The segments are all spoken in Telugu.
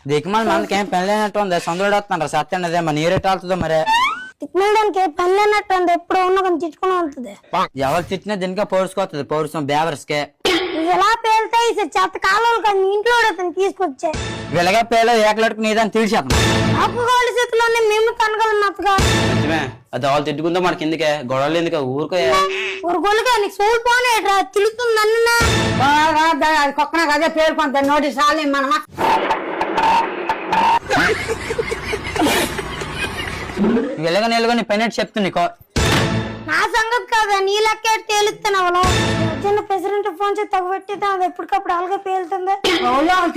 దిక్కుమాలి మనకేం పని లేనట్టు ఉంది. సొందరుడు వస్తున్నాడు సత్యండి అదే మరి నీరేట్ అవుతుందో మరి. తిట్టడానికి పని లేనట్టు ఉంది. ఎప్పుడు ఉన్న కొంచెం తిట్టుకుని ఉంటుంది. ఎవరు తిట్టినా దీనికే పౌరుసుకోతుంది. పౌరుషం బేవర్స్కే నువ్వు ఎలా పేలుతాయి చెత్త కాలువలు కానీ ఇంట్లో తీసుకొచ్చా వీళ్ళగా పేలో ఏకలడుకు నీదని తీర్చేస్తాం. అప్పుగోళ్ళ చేతిలోనే మేము తనగలం నచ్చగా నిజమే. అది వాళ్ళు తిట్టుకుందో మనకి ఎందుకే గొడవలు ఎందుకే ఊరుకో. ఊరుకోలుగా నీకు సోల్ పోనేట్రా తిరుగుతుంది నన్ను. అది కుక్కన అదే పేరుకుంటాను నోటీస్ రాలే మనమా. వీళ్ళగా నీళ్ళగా నీ పని చెప్తుంది నీకో. నా సంగతి కాదా నీ లెక్క తేలుతున్నావు. చిన్న ప్రెసిడెంట్ ఫోన్ చేసి తగ్గబెట్టిద్దాం. అది ఎప్పటికప్పుడు అలాగే పేలుతుంది.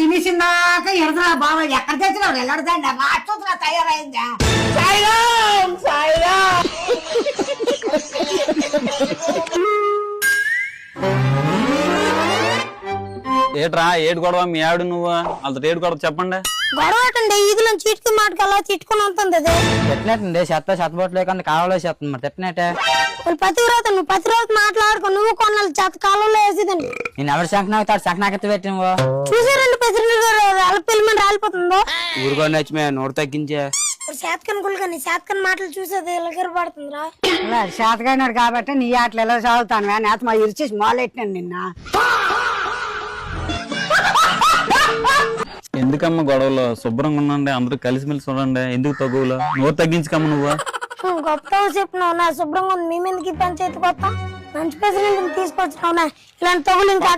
తినేసిందాక ఎడదా బాబా ఎక్కడ తెచ్చినావు ఎలాడదండి రాక్షసులా తయారైందా. ఏట్రా ఏడు గొడవ మీ ఆవిడ నువ్వు అంత ఏడు గొడవ చెప్పండి. గొడవ అండి ఈదులో చీటుకి మాటకి అలా చిట్టుకుని ఉంటుంది. అది తిట్టినట్టుండి చెత్త లేకుండా కాలంలో చేస్తుంది మరి తిట్టినట్టే. వాళ్ళు పతివ్రత నువ్వు పతివ్రత మాట్లాడుకో. నువ్వు కొన్నాళ్ళు చెత్త కాలంలో వేసేదండి. నేను ఎవరు శంఖనాగుతాడు శంఖనాకెత్తి పెట్టి నువ్వు చూసారండి ప్రెసిడెంట్ గారు అలా పిల్లమని రాలిపోతుందో. ఊరుకో నచ్చిమే నోటు తగ్గించే. శాతకన్ గుళ్ళు కానీ శాతకన్ మాటలు చూసేది ఎలాగర పడుతుందిరా. శాతకైనాడు కాబట్టి నీ ఆటలు ఎలా చదువుతాను నేత మా ఇరిచేసి మొదలెట్టినాను నిన్న. ఎందుకమ్మా గొడవలు శుభ్రంగా ఉండండి. అందరూ కలిసిమెలిసి చూడండి. ఎందుకు తగువులో నోరు తగ్గించుకమ్మ నువ్వు. గొప్ప చెప్పినావు నా శుభ్రంగా ఉంది. మీ మీదకి పంచాయతీ కొత్త మంచి ప్రెసిడెంట్ తీసుకొచ్చినావు. ఇలాంటి తగులు ఇంకా